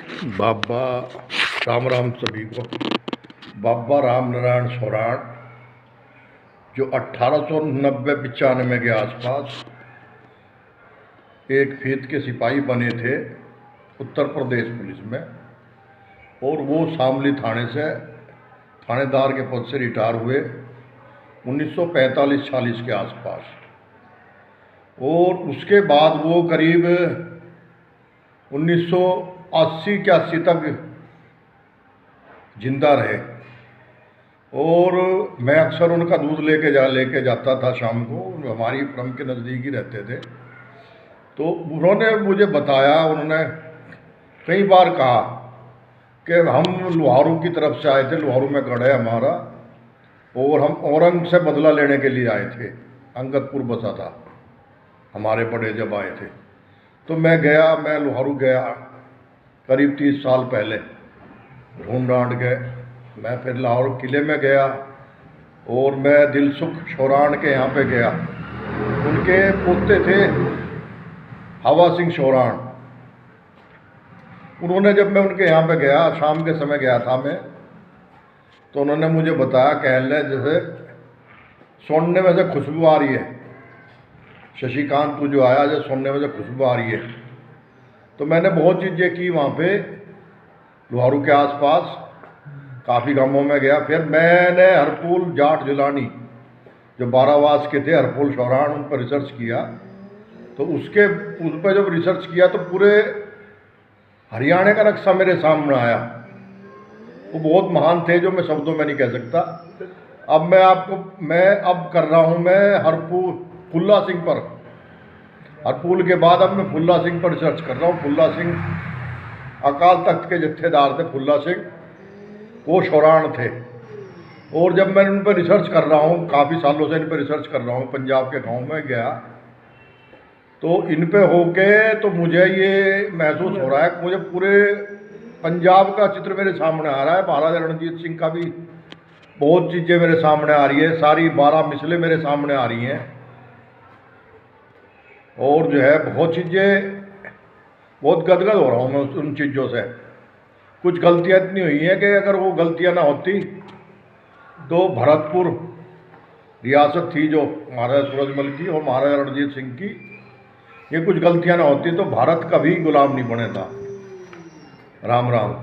बाबा राम राम सभी को। बाबा राम नारायण सौराण जो 1890-95 के आसपास एक फीत के सिपाही बने थे उत्तर प्रदेश पुलिस में, और वो शामली थाने से थानेदार के पद से रिटायर हुए 1945-46 के आसपास। और उसके बाद वो करीब 1980-81 तक जिंदा रहे। और मैं अक्सर उनका दूध लेके जाता था शाम को, हमारी फर्म के नज़दीक ही रहते थे। तो उन्होंने मुझे बताया, उन्होंने कई बार कहा कि हम लोहारू की तरफ से आए थे, लोहारू में गढ़ है हमारा, और हम औरंग से बदला लेने के लिए आए थे। अंगदपुर बसा था, हमारे बड़े जब आए थे। तो मैं लोहारू गया करीब 30 साल पहले, ढूंढ डांट के मैं फिर लाहौर किले में गया, और मैं दिलसुख शौराण के यहाँ पे गया। उनके पोते थे हवा सिंह शौराण। उन्होंने, जब मैं उनके यहाँ पे गया, शाम के समय गया था मैं, तो उन्होंने मुझे बताया, कहने जैसे सोने में से खुशबू आ रही है, शशिकांत तू जो आया, जो सोने में से खुशबू आ रही है। तो मैंने बहुत चीज़ें की वहाँ पे लोहारू के आसपास, काफ़ी गांवों में गया। फिर मैंने हरपुल जाट जिलानी जो बारावास के थे, हरपुल शौराण, उन पर रिसर्च किया। तो उस पर जब रिसर्च किया तो पूरे हरियाणा का नक्शा मेरे सामने आया। वो बहुत महान थे, जो मैं शब्दों में नहीं कह सकता। अब मैं अब कर रहा हूँ मैं हरपुल फुल्ला सिंह पर। हरपुल के बाद अब मैं फुल्ला सिंह पर रिसर्च कर रहा हूँ। फुल्ला सिंह अकाल तख्त के जत्थेदार थे। फुल्ला सिंह वो शौराण थे। और जब मैं उन पर रिसर्च कर रहा हूँ, काफ़ी सालों से इन पर रिसर्च कर रहा हूँ, पंजाब के गांव में गया तो इन पे होके तो मुझे ये महसूस हो रहा है कि मुझे पूरे पंजाब का चित्र मेरे सामने आ रहा है। महाराजा रणजीत सिंह का भी बहुत चीज़ें मेरे सामने आ रही है, सारी 12 मिसलें मेरे सामने आ रही हैं। और जो है बहुत चीज़ें, बहुत गदगद हो रहा हूँ मैं उन चीज़ों से। कुछ गलतियाँ इतनी हुई हैं कि अगर वो गलतियाँ ना होती तो भरतपुर रियासत थी जो महाराजा सूरजमल की और महाराजा रणजीत सिंह की, ये कुछ गलतियाँ ना होती तो भारत कभी गुलाम नहीं बने था। राम राम।